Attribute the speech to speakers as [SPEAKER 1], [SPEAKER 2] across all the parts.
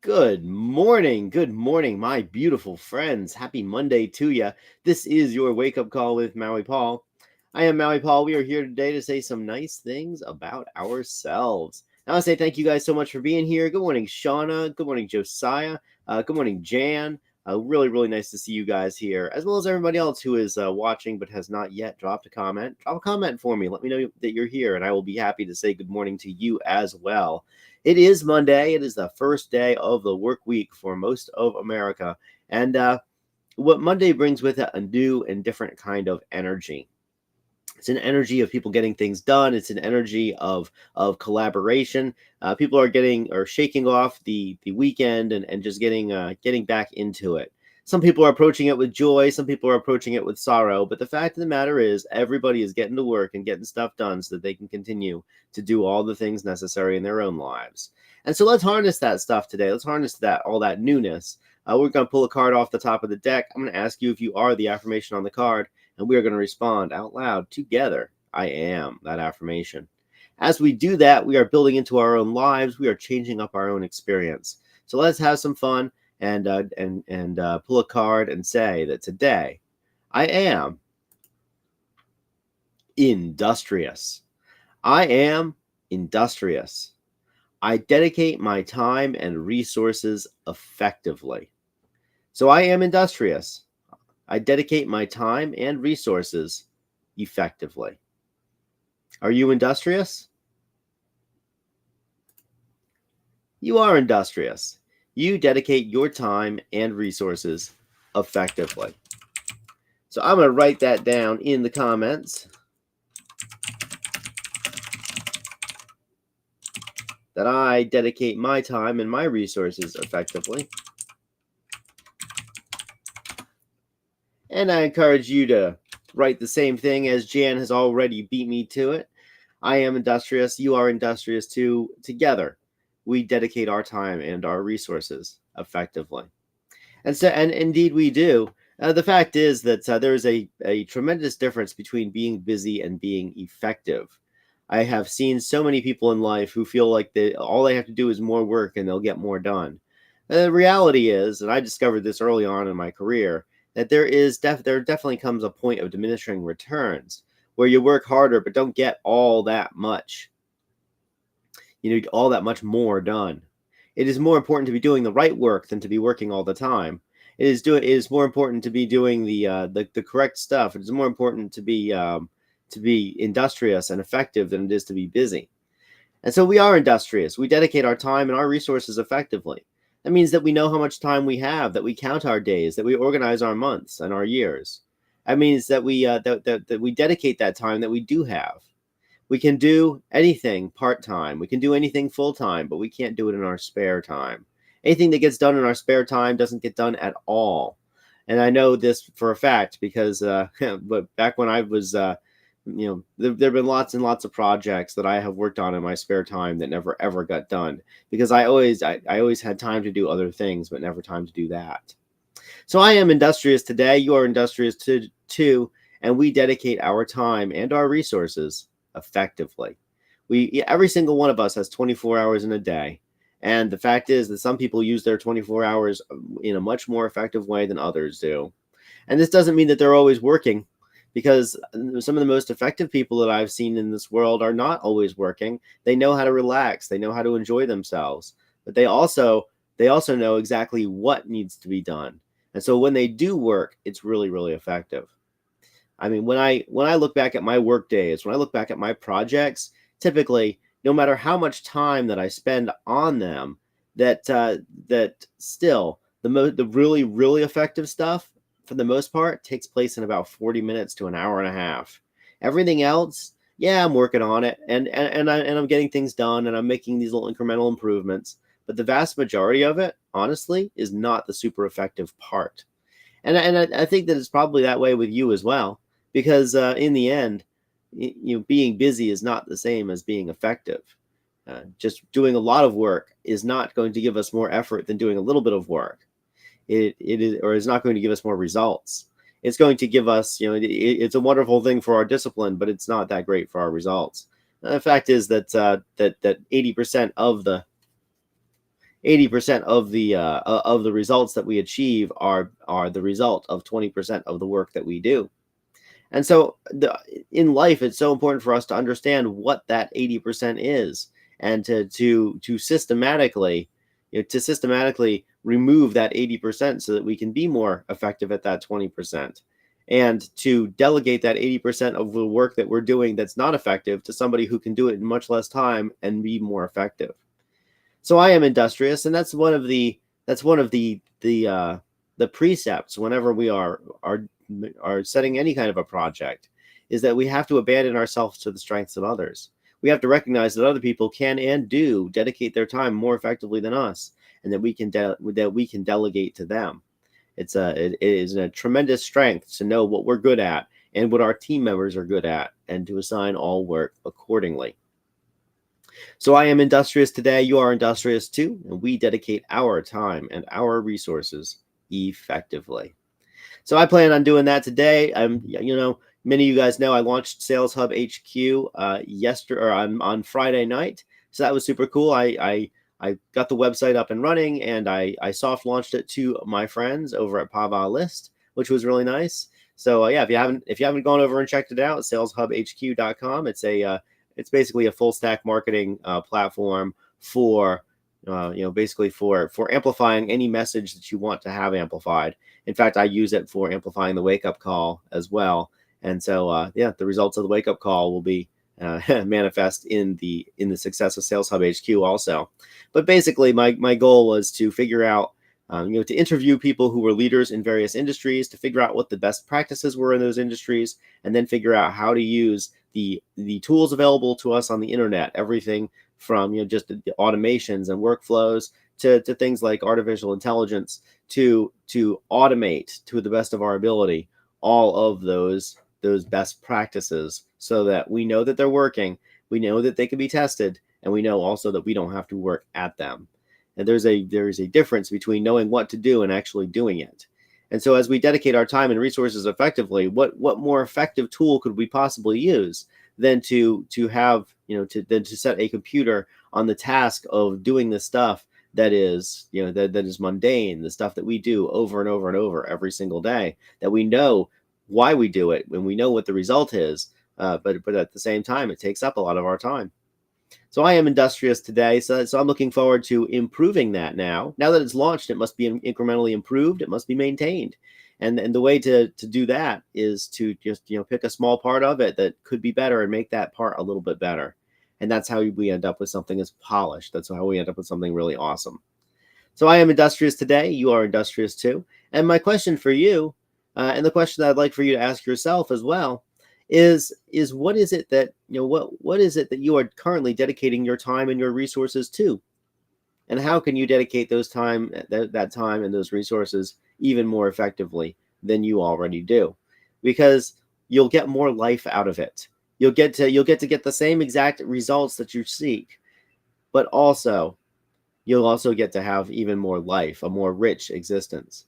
[SPEAKER 1] Good morning, my beautiful friends. Happy Monday to you. This is your wake up call with Maui Paul. I am Maui Paul. We are here today to say some nice things about ourselves. Now, I say thank you guys so much for being here. Good morning, Shauna. Good morning, Josiah. Good morning, Jan. Really nice to see you guys here, as well as everybody else who is watching but has not yet dropped a comment. Drop a comment for me. Let me know that you're here, and I will be happy to say good morning to you as well. It is Monday. It is the first day of the work week for most of America. And what Monday brings with it a new and different kind of energy. It's an energy of people getting things done. It's an energy of collaboration. People are getting or shaking off the weekend and just getting back into it. Some people are approaching it with joy. Some people are approaching it with sorrow. But the fact of the matter is, everybody is getting to work and getting stuff done so that they can continue to do all the things necessary in their own lives. And so let's harness that stuff today. Let's harness all that newness. We're going to pull a card off the top of the deck. I'm going to ask you if you are the affirmation on the card, and we are going to respond out loud together. I am that affirmation. As we do that, we are building into our own lives. We are changing up our own experience. So let's have some fun and pull a card and say that today I am industrious. I am industrious. I dedicate my time and resources effectively. So I am industrious. I dedicate my time and resources effectively. Are you industrious? You are industrious. You dedicate your time and resources effectively. So I'm going to write that down in the comments. That I dedicate my time and my resources effectively. And I encourage you to write the same thing, as Jan has already beat me to it. I am industrious. You are industrious too. Together, we dedicate our time and our resources effectively. And indeed we do. The fact is that there is a tremendous difference between being busy and being effective. I have seen so many people in life who feel like all they have to do is more work and they'll get more done. The reality is, and I discovered this early on in my career, that there definitely comes a point of diminishing returns where you work harder but don't get all that much. All that much more done. It is more important to be doing the right work than to be working all the time. It is more important to be doing the correct stuff. It is more important to be industrious and effective than it is to be busy. And so we are industrious. We dedicate our time and our resources effectively. That means that we know how much time we have, that we count our days, that we organize our months and our years. That means that we dedicate that time that we do have. We can do anything part-time. We can do anything full-time, but we can't do it in our spare time. Anything that gets done in our spare time doesn't get done at all. And I know this for a fact because but back when I was there have been lots and lots of projects that I have worked on in my spare time that never ever got done because I always had time to do other things but never time to do that. So I am industrious today. You are industrious too, and we dedicate our time and our resources effectively. Every single one of us has 24 hours in a day, and the fact is that some people use their 24 hours in a much more effective way than others do. And this doesn't mean that they're always working, because some of the most effective people that I've seen in this world are not always working. They know how to relax. They know how to enjoy themselves. But they also know exactly what needs to be done. And so when they do work, it's really effective. I mean, when I look back at my work days, when I look back at my projects, typically, no matter how much time that I spend on them, that still the really effective stuff, for the most part, takes place in about 40 minutes to an hour and a half. Everything else, yeah, I'm working on it and I'm getting things done and I'm making these little incremental improvements. But the vast majority of it, honestly, is not the super effective part. And I think that it's probably that way with you as well, because in the end, being busy is not the same as being effective. Just doing a lot of work is not going to give us more effort than doing a little bit of work. It is not going to give us more results. It's going to give us, it's a wonderful thing for our discipline, but it's not that great for our results. The fact is that 80% of the 80% of the results that we achieve are the result of 20% of the work that we do. And so in life, it's so important for us to understand what that 80% is, and to systematically, to systematically remove that 80% so that we can be more effective at that 20%, and to delegate that 80% of the work that we're doing that's not effective to somebody who can do it in much less time and be more effective. So I am industrious, and that's one of the precepts whenever we are setting any kind of a project, is that we have to abandon ourselves to the strengths of others. We have to recognize that other people can and do dedicate their time more effectively than us, and that we can delegate to them. It is a tremendous strength to know what we're good at and what our team members are good at, and to assign all work accordingly. So I am industrious today. You are industrious too, and we dedicate our time and our resources effectively. So I plan on doing that today. Many of you guys know I launched Sales Hub HQ yesterday, or on Friday night. So that was super cool. I got the website up and running, and I soft launched it to my friends over at Pava List, which was really nice. So yeah, if you haven't gone over and checked it out, saleshubhq.com. It's basically a full stack marketing platform for basically for amplifying any message that you want to have amplified. In fact, I use it for amplifying the wake up call as well. And so the results of the wake up call will be manifest in the success of Sales Hub HQ also. But basically, my goal was to figure out, to interview people who were leaders in various industries, to figure out what the best practices were in those industries, and then figure out how to use the tools available to us on the internet, everything from just the automations and workflows to things like artificial intelligence, to automate to the best of our ability all of those best practices, so that we know that they're working, we know that they can be tested, and we know also that we don't have to work at them. And there's a difference between knowing what to do and actually doing it. And so as we dedicate our time and resources effectively, what more effective tool could we possibly use than to set a computer on the task of doing the stuff that is that is mundane, the stuff that we do over and over and over every single day, that we know why we do it and we know what the result is, but at the same time it takes up a lot of our time. So I am industrious today, so I'm looking forward to improving that now. Now that it's launched, it must be incrementally improved. It must be maintained. And the way to do that is to just pick a small part of it that could be better and make that part a little bit better. And that's how we end up with something that's polished. That's how we end up with something really awesome. So I am industrious today. You are industrious too. And my question for you, and the question that I'd like for you to ask yourself as well, is what is it that what is it that you are currently dedicating your time and your resources to, and how can you dedicate that time and those resources even more effectively than you already do? Because you'll get more life out of it. You'll get to get the same exact results that you seek, but you'll also get to have even more life, a more rich existence.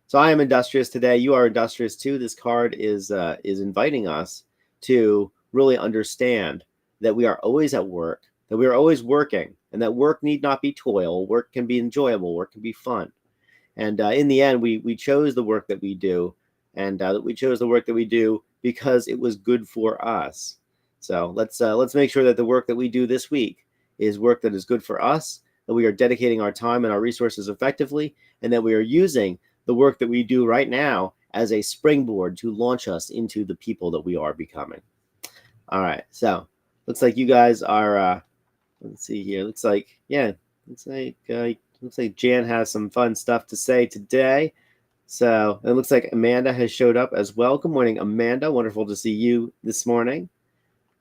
[SPEAKER 1] So I am industrious today. You are industrious too. This card is inviting us to really understand that we are always at work, that we are always working, and that work need not be toil. Work can be enjoyable. Work can be fun. And in the end, we chose the work that we do, and we chose the work that we do because it was good for us. So let's make sure that the work that we do this week is work that is good for us, that we are dedicating our time and our resources effectively, and that we are using the work that we do right now as a springboard to launch us into the people that we are becoming. All right, so looks like you guys are let's see here. Looks like Jan has some fun stuff to say today. So it looks like Amanda has showed up as well. Good morning, Amanda. Wonderful to see you this morning.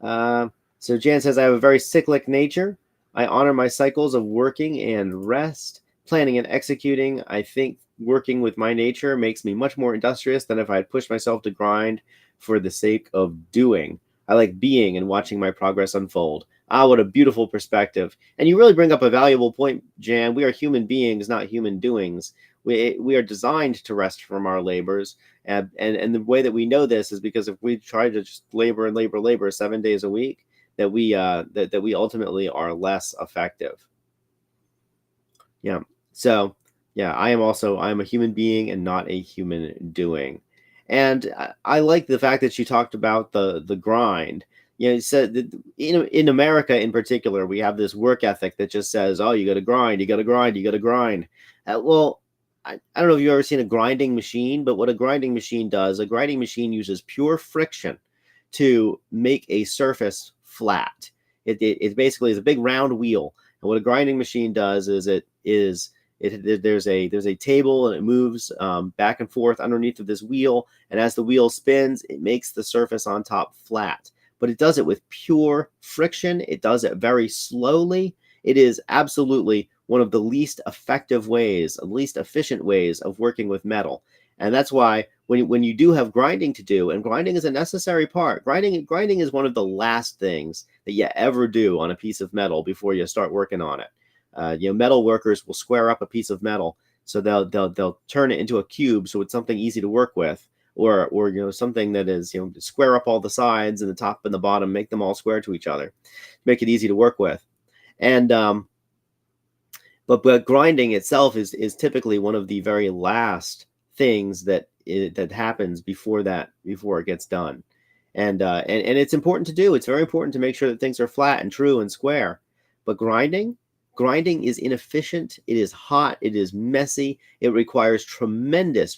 [SPEAKER 1] So Jan says, I have a very cyclic nature. I honor my cycles of working and rest, planning and executing. I think working with my nature makes me much more industrious than if I had pushed myself to grind for the sake of doing. I like being and watching my progress unfold. Ah, what a beautiful perspective. And you really bring up a valuable point, Jan. We are human beings, not human doings. We are designed to rest from our labors. And the way that we know this is because if we try to just labor 7 days a week, that we ultimately are less effective. Yeah. So, yeah, I'm a human being and not a human doing. And I like the fact that she talked about the grind. You know, you said that in America in particular, we have this work ethic that just says, "Oh, you got to grind, you got to grind, you got to grind." Well, I don't know if you've ever seen a grinding machine, but what a grinding machine does, a grinding machine uses pure friction to make a surface flat. It basically is a big round wheel, and what a grinding machine does is there's a table and it moves back and forth underneath of this wheel, and as the wheel spins, it makes the surface on top flat. But it does it with pure friction. It does it very slowly. It is absolutely one of the least effective ways, least efficient ways of working with metal. And that's why when you do have grinding to do, and grinding is a necessary part, grinding is one of the last things that you ever do on a piece of metal before you start working on it. Metal workers will square up a piece of metal, so they'll turn it into a cube, so it's something easy to work with, or something that is square up all the sides and the top and the bottom, make them all square to each other, make it easy to work with, and but grinding itself is typically one of the very last things that happens before it gets done, and it's important to do. It's very important to make sure that things are flat and true and square. But grinding is inefficient. It is hot. It is messy. It requires tremendous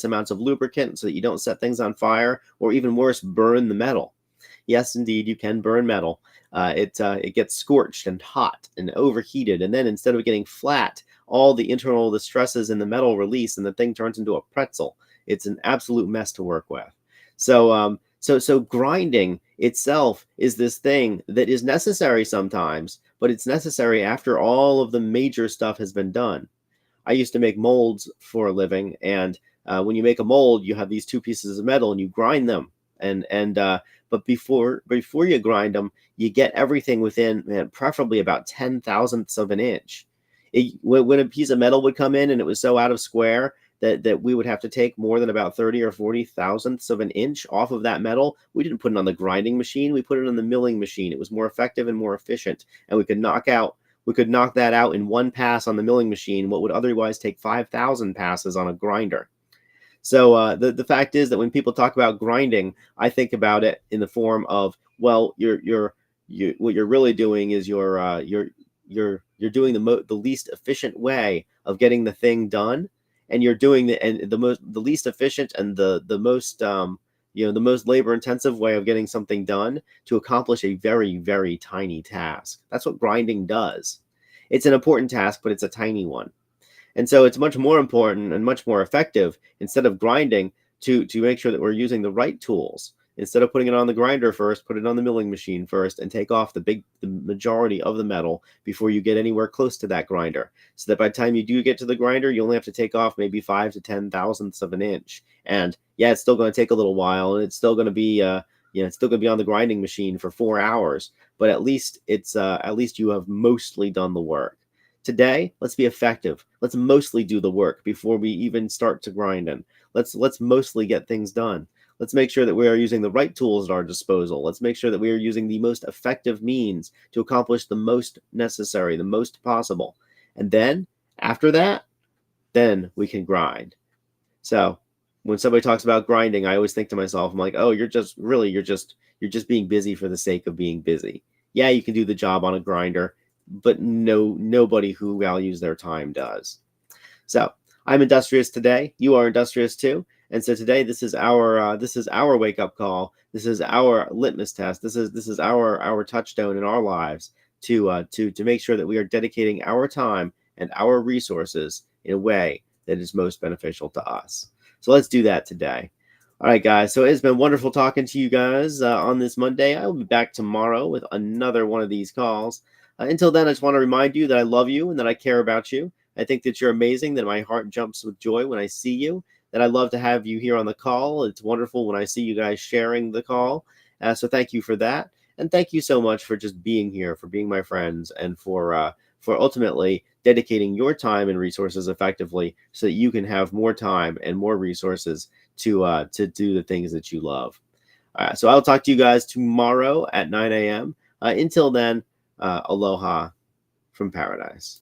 [SPEAKER 1] amounts of lubricant so that you don't set things on fire, or even worse, burn the metal. Yes, indeed, you can burn metal. It gets scorched and hot and overheated, and then instead of getting flat, all the internal stresses in the metal release, and the thing turns into a pretzel. It's an absolute mess to work with. So grinding itself is this thing that is necessary sometimes, but it's necessary after all of the major stuff has been done. I used to make molds for a living, and when you make a mold, you have these two pieces of metal, and you grind them, and but before you grind them, you get everything within, man, preferably about 10 thousandths of an inch. When a piece of metal would come in and it was so out of square that we would have to take more than about 30 or 40 thousandths of an inch off of that metal, we didn't put it on the grinding machine. We put it on the milling machine. It was more effective and more efficient, and we could knock that out in one pass on the milling machine, what would otherwise take 5,000 passes on a grinder. So the fact is that when people talk about grinding, I think about it in the form of, well, what you're really doing is you're doing the least efficient way of getting the thing done, and you're doing the least efficient and the most the most labor intensive way of getting something done to accomplish a very tiny task. That's what grinding does. It's an important task, but it's a tiny one. And so it's much more important and much more effective, instead of grinding, to make sure that we're using the right tools. Instead of putting it on the grinder first, put it on the milling machine first, and take off the majority of the metal before you get anywhere close to that grinder. So that by the time you do get to the grinder, you only have to take off maybe 5 to 10 thousandths of an inch. And yeah, it's still going to take a little while, and it's still going to be it's still going to be on the grinding machine for 4 hours. But at least you have mostly done the work. Today, let's be effective. Let's mostly do the work before we even start to grind in. Let's mostly get things done. Let's make sure that we are using the right tools at our disposal. Let's make sure that we are using the most effective means to accomplish the most necessary, the most possible. And then, after that, then we can grind. So, when somebody talks about grinding, I always think to myself, I'm like, oh, you're just being busy for the sake of being busy. Yeah, you can do the job on a grinder, but nobody who values their time does. So I'm industrious today. You are industrious too. And so today, this is our wake up call. This is our litmus test. This is our touchstone in our lives to make sure that we are dedicating our time and our resources in a way that is most beneficial to us. So let's do that today. All right, guys. So it's been wonderful talking to you guys on this Monday. I will be back tomorrow with another one of these calls. Until then, I just want to remind you that I love you and that I care about you. I think that you're amazing, that my heart jumps with joy when I see you, that I love to have you here on the call. It's wonderful when I see you guys sharing the call. So thank you for that. And thank you so much for just being here, for being my friends, and for ultimately dedicating your time and resources effectively so that you can have more time and more resources to do the things that you love. All right, so I'll talk to you guys tomorrow at 9 a.m. Until then, aloha from paradise.